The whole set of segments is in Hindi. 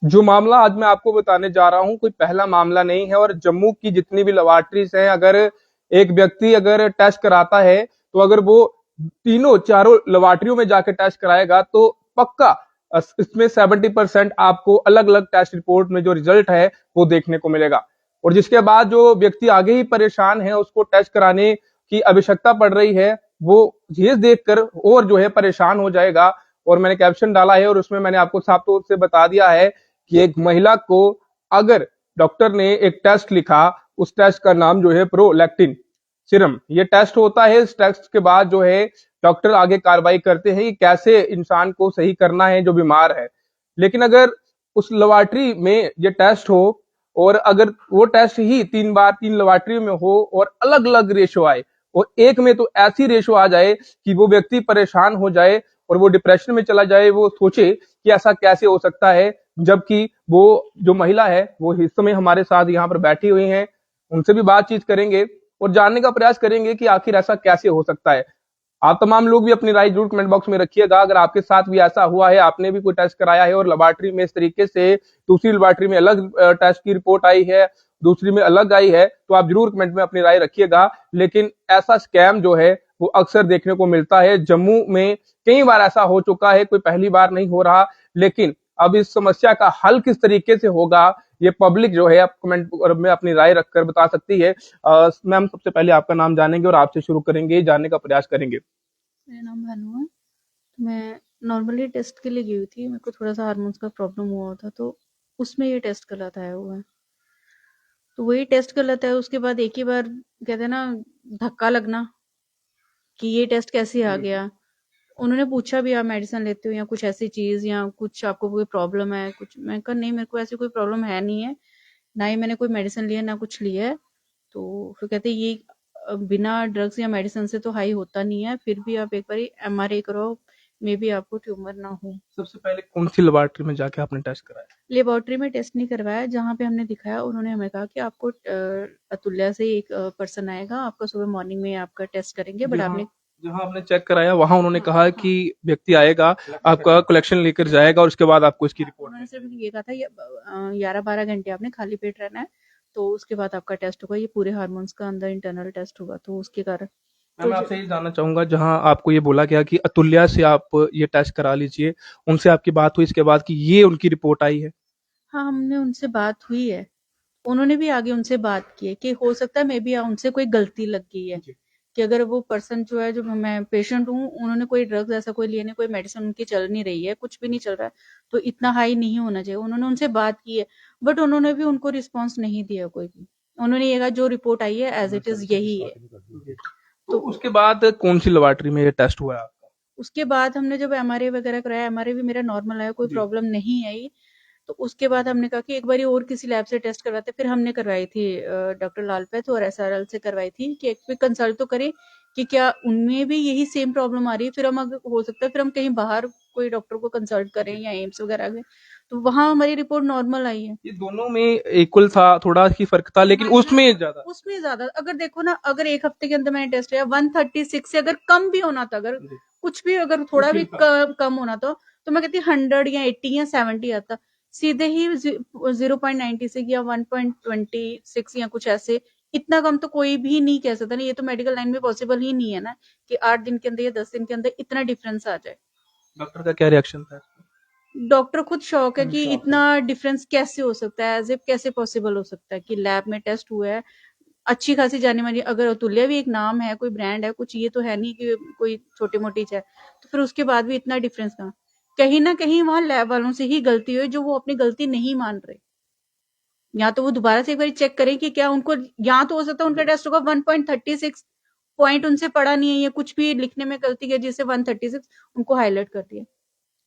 जो मामला आज मैं आपको बताने जा रहा हूँ कोई पहला मामला नहीं है। और जम्मू की जितनी भी लेबोरेटरीज हैं, अगर एक व्यक्ति अगर टेस्ट कराता है तो अगर वो तीनों चारों लेबोरेटरियों में जाके टेस्ट कराएगा तो पक्का इसमें 70% आपको अलग अलग टेस्ट रिपोर्ट में जो रिजल्ट है वो देखने को मिलेगा। और जिसके बाद जो व्यक्ति आगे ही परेशान है, उसको टेस्ट कराने की आवश्यकता पड़ रही है, वो ये देखकर और जो है परेशान हो जाएगा। और मैंने कैप्शन डाला है और उसमें मैंने आपको साफ तौर से बता दिया है कि एक महिला को अगर डॉक्टर ने एक टेस्ट लिखा, उस टेस्ट का नाम जो है प्रोलैक्टिन सीरम, ये टेस्ट होता है। इस टेस्ट के बाद जो है डॉक्टर आगे कार्रवाई करते हैं कि कैसे इंसान को सही करना है जो बीमार है। लेकिन अगर उस लेबोरेटरी में ये टेस्ट हो और अगर वो टेस्ट ही 3 बार 3 लेबोरेटरी में हो और अलग अलग रेशो आए, और एक में तो ऐसी रेशो आ जाए कि वो व्यक्ति परेशान हो जाए और वो डिप्रेशन में चला जाए, वो सोचे कि ऐसा कैसे हो सकता है। जबकि वो जो महिला है वो इस समय हमारे साथ यहाँ पर बैठी हुई हैं, उनसे भी बातचीत करेंगे और जानने का प्रयास करेंगे कि आखिर ऐसा कैसे हो सकता है। आप तमाम लोग भी अपनी राय जरूर कमेंट बॉक्स में रखिएगा। अगर आपके साथ भी ऐसा हुआ है, आपने भी कोई टेस्ट कराया है और लेबोरेटरी में इस तरीके से, दूसरी लेबोरेटरी में अलग टेस्ट की रिपोर्ट आई है, दूसरी में अलग आई है, तो आप जरूर कमेंट में अपनी राय रखिएगा। लेकिन ऐसा स्कैम जो है वो अक्सर देखने को मिलता है। जम्मू में कई बार ऐसा हो चुका है, कोई पहली बार नहीं हो रहा। लेकिन अब इस समस्या का हल किस तरीके से होगा, ये पब्लिक जो है आप कमेंट में अपनी राय रखकर बता सकती है। मैम, सबसे पहले आपका नाम जानेंगे और आपसे शुरू करेंगे, जानने का प्रयास करेंगे। मेरा नाम भानु है। तो मैं नॉर्मली टेस्ट के लिए गई हुई थी। मेरे को थोड़ा सा हार्मोन्स का प्रॉब्लम हुआ था, तो उसमें ये टेस्ट गलत आया हुआ है। तो वही टेस्ट गलत है, उसके बाद एक ही बार कहते हैं ना, धक्का लगना कि ये टेस्ट कैसे आ गया। उन्होंने पूछा भी, आप मेडिसिन लेते हो या कुछ ऐसी चीज, या कुछ आपको कोई प्रॉब्लम है कुछ। मैं कहा नहीं, मेरे को ऐसी कोई प्रॉब्लम है नहीं है, ना ही मैंने कोई मेडिसिन लिया ना कुछ लिया है। तो फिर कहते ये बिना ड्रग्स या मेडिसिन से तो हाई होता नहीं है, फिर भी आप एक बार एमआरआई कराओ, मे बी आपको ट्यूमर ना हो। सबसे पहले कौन सी लेबोरेटरी में जाके आपने टेस्ट कराया? लेबोरेटरी में टेस्ट नहीं करवाया, जहाँ पे हमने दिखाया उन्होंने हमें कहा कि आपको अतुल्या से एक पर्सन आएगा, आपका सुबह मॉर्निंग में आपका टेस्ट करेंगे, बट जहाँ आपने। जहाँ आपने चेक कराया वहां उन्होंने हाँ कहा हाँ, कि व्यक्ति आएगा, आपका कलेक्शन लेकर जाएगा और उसके बाद आपको इसकी रिपोर्ट उन्होंने देंगे। सिर्फ ये कहा था, ये 11-12 घंटे आपने खाली पेट रहना है, तो उसके बाद आपका टेस्ट होगा, ये पूरे हार्मोन्स का अंदर इंटरनल टेस्ट होगा, तो उसके कारण। तो मैं आपसे ये जानना चाहूंगा, जहां आपको ये बोला गया कि अतुल्या से आप ये टेस्ट करा लीजिए, उनसे आपकी बात हुई इसके बाद कि ये उनकी रिपोर्ट आई है? हाँ, हमने उनसे बात हुई है। उन्होंने भी आगे उनसे बात की है कि हो सकता है मे बी उनसे कोई गलती लग गई है, जी। कि अगर वो पर्सन जो है, जो मैं पेशेंट हूँ, उन्होंने कोई ड्रग्स ऐसा कोई लिया नहीं, कोई मेडिसिन उनकी चल नहीं रही है, कुछ भी नहीं चल रहा है, तो इतना हाई नहीं होना चाहिए। उन्होंने उनसे बात की है, बट उन्होंने भी उनको रिस्पॉन्स नहीं दिया कोई भी। उन्होंने ये कहा जो रिपोर्ट आई है एज इट इज यही है। जी। तो तो उसके बाद कौन सी लेबोरेटरी में ये टेस्ट हुआ है आपका? उसके बाद हमने जब एमआरआई वगैरह कराया, एमआरआई भी मेरा नॉर्मल आया, कोई जी। प्रॉब्लम नहीं आई। तो उसके बाद हमने कहा कि एक बारी और किसी लैब से टेस्ट करवाते, फिर हमने करवाई थी डॉक्टर लालपेथ और एसआरएल से करवाई थी, कि एक भी कंसल्ट तो करें कि क्या उनमें भी यही सेम प्रॉब्लम आ रही है, फिर हम अगर हो सकता है फिर हम कहीं बाहर कोई डॉक्टर को कंसल्ट करें या एम्स वगैरह में। तो वहां हमारी रिपोर्ट नॉर्मल आई है। ये दोनों में इक्वल था, थोड़ा ही फर्क था, लेकिन माइनर, उसमें ज्यादा? उसमें ज्यादा, अगर देखो ना, अगर एक हफ्ते के अंदर मैंने टेस्ट किया 136 से अगर कम भी होना था, अगर जी। कुछ भी अगर तो थोड़ा भी ठीक था। कम होना था, तो मैं कहती 100 या 80 या 70 आता। सीधे ही 0.96 या 1.26 या कुछ ऐसे, इतना कम तो कोई भी नहीं कह सकता ना। ये तो मेडिकल लाइन में पॉसिबल ही नहीं है ना, कि 8 दिन के अंदर या 10 दिन के अंदर इतना डिफरेंस आ जाए। डॉक्टर का क्या रिएक्शन था? डॉक्टर खुद शॉक है कि इतना डिफरेंस कैसे हो सकता है, एज इफ कैसे पॉसिबल हो सकता है कि लैब में टेस्ट हुआ है, अच्छी खासी जानी मानी, अगर अतुल्य भी एक नाम है, कोई ब्रांड है, कुछ ये तो है नहीं कि कोई छोटी मोटी चीज है, तो फिर उसके बाद भी इतना डिफरेंस कहाँ। कहीं ना कहीं वहां लैब वालों से ही गलती हुई, जो वो अपनी गलती नहीं मान रहे। या तो वो दोबारा से एक बार चेक करें कि क्या उनको, या तो हो सकता है उनका टेस्ट होगा 1.36 पॉइंट उनसे पढ़ा नहीं है, या कुछ भी लिखने में गलती है जिससे 136 उनको हाईलाइट कर दिया।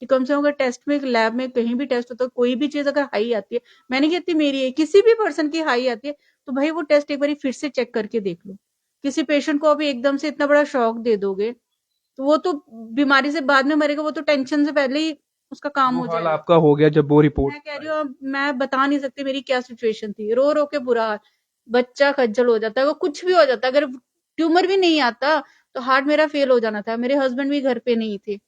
कि कम से कम अगर टेस्ट में, लैब में कहीं भी टेस्ट होता है, कोई भी चीज अगर हाई आती है, मैं नहीं कहती मेरी है, किसी भी पर्सन की हाई आती है, तो भाई वो टेस्ट एक बार फिर से चेक करके देख लो। किसी पेशेंट को अभी एकदम से इतना बड़ा शॉक दे दोगे, तो वो तो बीमारी से बाद में मरेगा, वो तो टेंशन से पहले ही उसका काम वो हो हाल जाएगा। आपका हो गया जब वो रिपोर्ट मैं कह रही आई? हूँ, अब मैं बता नहीं सकती मेरी क्या सिचुएशन थी, रो रो के बुरा हाल। बच्चा खज्जल हो जाता है, अगर कुछ भी हो जाता, अगर ट्यूमर भी नहीं आता, तो हार्ट मेरा फेल हो जाना था, मेरे हस्बैंड भी घर पे नहीं थे।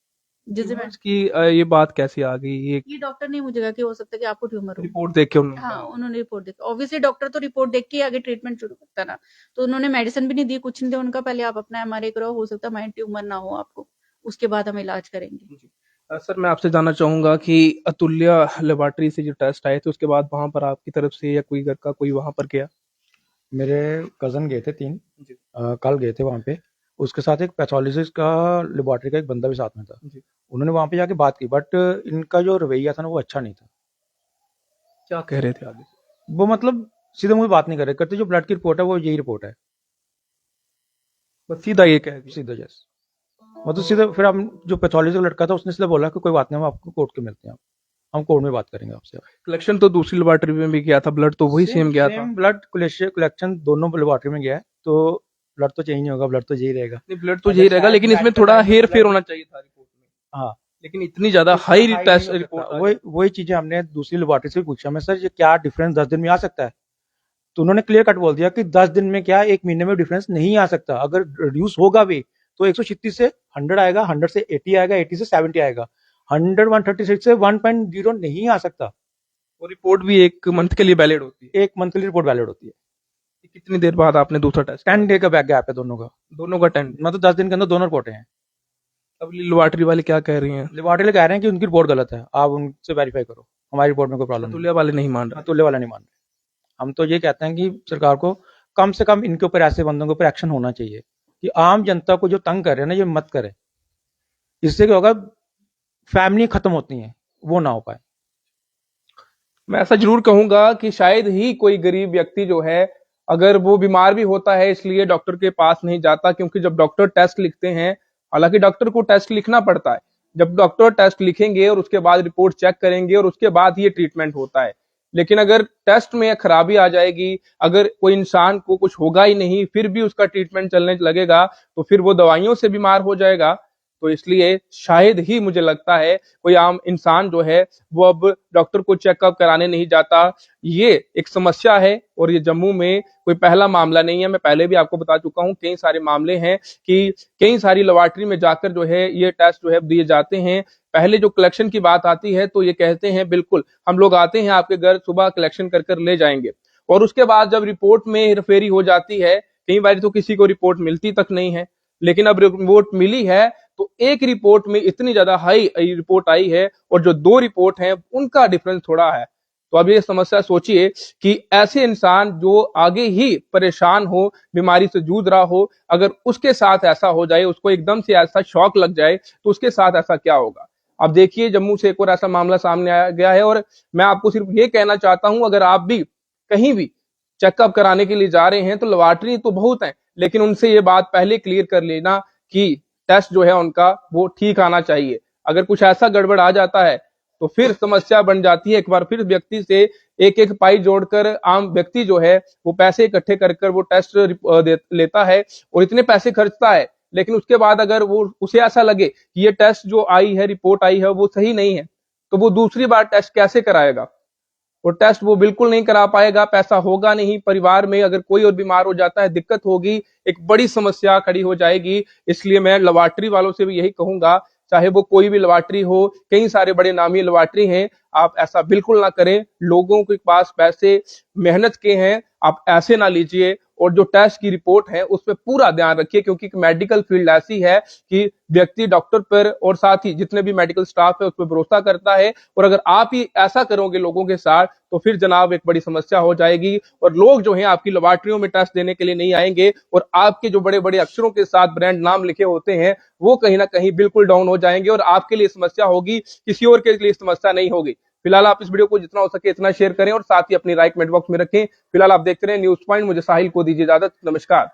जैसे मैं ट्यूमर्स की ये बात कैसे आ गई, ये डॉक्टर ने मुझे कहा कि हो सकता है कि आपको ट्यूमर हो। रिपोर्ट देख के उन्होंने हाँ, कहा होगा। उन्होंने रिपोर्ट देखी। ऑब्वियसली डॉक्टर तो रिपोर्ट देख के ही आगे ट्रीटमेंट शुरू करता है ना। तो उन्होंने मेडिसिन भी नहीं दी, कुछ नहीं दिया। उनका पहले आप अपना एमआरआई कराओ, हो सकता है माइंड ट्यूमर ना हो आपको, उसके बाद हम इलाज करेंगे। जी। सर मैं आपसे जानना चाहूंगा कि अतुल्या लेबोरेटरी से जो टेस्ट आए थे उसके बाद वहां पर आपकी तरफ से या कोई घर का कोई वहां पर गया? मेरे कज़न गए थे 3 जी। कल गए थे वहाँ पे। उसके साथ एक पैथोलॉजिस्ट का लेबोरेटरी का एक बंदा भी साथ में था। जी। उन्होंने वहाँ पे जाके बात की बट इनका जो रवैया था ना वो अच्छा नहीं था। क्या कह रहे थे आगे? वो मतलब सीधे मुँह पे बात नहीं कर रहे, कहते जो ब्लड की रिपोर्ट है वो यही रिपोर्ट है, बस सीधा ये कह दिया। सीधा जैस मतलब सीधे। फिर हम जो पैथोलॉजी का लड़का था उसने सीधे बोला कि कोई बात नहीं, हम आपको कोर्ट के मिलते हैं, हम कोर्ट में बात करेंगे आपसे। कलेक्शन तो दूसरी लेबोरेटरी में भी गया था, ब्लड तो वही सेम गया था। सेम ब्लड कलेक्शन दोनों लेबोरेटरी में गया है, तो ब्लड तो चेंज नहीं होगा, ब्लड तो यही रहेगा। नहीं, ब्लड तो यही रहेगा, लेकिन इसमें थोड़ा हेर फेर होना चाहिए था रिपोर्ट में। हाँ, लेकिन इतनी ज्यादा हाई टेस्ट रिपोर्ट वही चीजें हमने दूसरी लेबोरेटरी से भी पूछा, मैं सर ये क्या डिफरेंस 10 दिन में आ सकता है? तो उन्होंने क्लियर कट बोल दिया कि 10 दिन में क्या 1 महीने में डिफरेंस नहीं आ सकता। अगर रिड्यूस होगा भी तो 136 से 100 आएगा, 100 से 80 आएगा, 80 से 70 आएगा, 100 136 से 1.0 नहीं आ सकता। वो रिपोर्ट भी एक मंथ के लिए वैलिड होती है। एक मंथली रिपोर्ट वैलिड होती है। कितनी देर बाद आपने दूसरा टेस्ट? 10 डे का बैक गैप है दोनों का, 10 मतलब 10 दिन के अंदर दोनों रिपोर्टें हैं। अब लेबोरेटरी वाले क्या कह रही हैं? लेबोरेटरी कह रहे हैं कि उनकी रिपोर्ट गलत है, आप उनसे वेरीफाई करो, हमारी रिपोर्ट में कोई प्रॉब्लम नहीं। अतुल्या वाले नहीं मान रहे। अतुल्य वाला नहीं मान रहे। हम तो ये कहते हैं कि सरकार को कम से कम इनके ऊपर, ऐसे बंदों के ऊपर एक्शन होना चाहिए कि आम जनता को जो तंग कर रहे हैं ना ये मत करे। इससे क्या होगा, फैमिली खत्म होती है, वो ना हो पाए। मैं ऐसा जरूर कहूंगा कि शायद ही कोई गरीब व्यक्ति जो है, अगर वो बीमार भी होता है इसलिए डॉक्टर के पास नहीं जाता, क्योंकि जब डॉक्टर टेस्ट लिखते हैं, हालांकि डॉक्टर को टेस्ट लिखना पड़ता है, जब डॉक्टर टेस्ट लिखेंगे और उसके बाद रिपोर्ट चेक करेंगे और उसके बाद ये ट्रीटमेंट होता है। लेकिन अगर टेस्ट में खराबी आ जाएगी, अगर कोई इंसान को कुछ होगा ही नहीं फिर भी उसका ट्रीटमेंट चलने लगेगा, तो फिर वो दवाइयों से बीमार हो जाएगा। तो इसलिए शायद ही मुझे लगता है कोई आम इंसान जो है वो अब डॉक्टर को चेकअप कराने नहीं जाता। ये एक समस्या है और ये जम्मू में कोई पहला मामला नहीं है। मैं पहले भी आपको बता चुका हूं, कई सारे मामले हैं कि कई सारी लेबोरेटरी में जाकर जो है ये टेस्ट जो है दिए जाते हैं। पहले जो कलेक्शन की बात आती है तो ये कहते हैं बिल्कुल हम लोग आते हैं आपके घर, सुबह कलेक्शन कर कर ले जाएंगे, और उसके बाद जब रिपोर्ट में हेरफेरी हो जाती है, कई बार तो किसी को रिपोर्ट मिलती तक नहीं है। लेकिन अब रिपोर्ट मिली है तो एक रिपोर्ट में इतनी ज्यादा हाई रिपोर्ट आई है और जो 2 रिपोर्ट हैं उनका डिफरेंस थोड़ा है। तो अब ये समस्या सोचिए कि ऐसे इंसान जो आगे ही परेशान हो, बीमारी से जूझ रहा हो, अगर उसके साथ ऐसा हो जाए, उसको एकदम से ऐसा शॉक लग जाए तो उसके साथ ऐसा क्या होगा। अब देखिए जम्मू से एक और ऐसा मामला सामने आ गया है, और मैं आपको सिर्फ ये कहना चाहता हूं, अगर आप भी कहीं भी चेकअप कराने के लिए जा रहे हैं तो लेबोरेटरी तो बहुत है, लेकिन उनसे ये बात पहले क्लियर कर लेना कि टेस्ट जो है उनका वो ठीक आना चाहिए। अगर कुछ ऐसा गड़बड़ आ जाता है तो फिर समस्या बन जाती है। एक बार फिर व्यक्ति से एक एक पाई जोड़कर आम व्यक्ति जो है वो पैसे इकट्ठे कर कर वो टेस्ट लेता है और इतने पैसे खर्चता है, लेकिन उसके बाद अगर वो उसे ऐसा लगे कि ये टेस्ट जो आई है, रिपोर्ट आई है, वो सही नहीं है, तो वो दूसरी बार टेस्ट कैसे कराएगा? वो टेस्ट वो बिल्कुल नहीं करा पाएगा, पैसा होगा नहीं। परिवार में अगर कोई और बीमार हो जाता है, दिक्कत होगी, एक बड़ी समस्या खड़ी हो जाएगी। इसलिए मैं लेबोरेटरी वालों से भी यही कहूंगा, चाहे वो कोई भी लेबोरेटरी हो, कई सारे बड़े नामी लेबोरेटरी हैं, आप ऐसा बिल्कुल ना करें। लोगों के पास पैसे मेहनत के हैं, आप ऐसे ना लीजिए। और जो टेस्ट की रिपोर्ट है उस पर पूरा ध्यान रखिए, क्योंकि मेडिकल फील्ड ऐसी है कि व्यक्ति डॉक्टर पर और साथ ही जितने भी मेडिकल स्टाफ है उस पर भरोसा करता है, और अगर आप ही ऐसा करोगे लोगों के साथ तो फिर जनाब एक बड़ी समस्या हो जाएगी और लोग जो है आपकी लेबोरेटरियों में टेस्ट देने के लिए नहीं आएंगे, और आपके जो बड़े बड़े अक्षरों के साथ ब्रांड नाम लिखे होते हैं वो कहीं ना कहीं बिल्कुल डाउन हो जाएंगे और आपके लिए समस्या होगी, किसी और के लिए समस्या नहीं होगी। फिलहाल आप इस वीडियो को जितना हो सके इतना शेयर करें और साथ ही अपनी राय कमेंट बॉक्स में रखें। फिलहाल आप देखते रहे न्यूज पॉइंट। मुझे साहिल को दीजिए इजाजत। नमस्कार।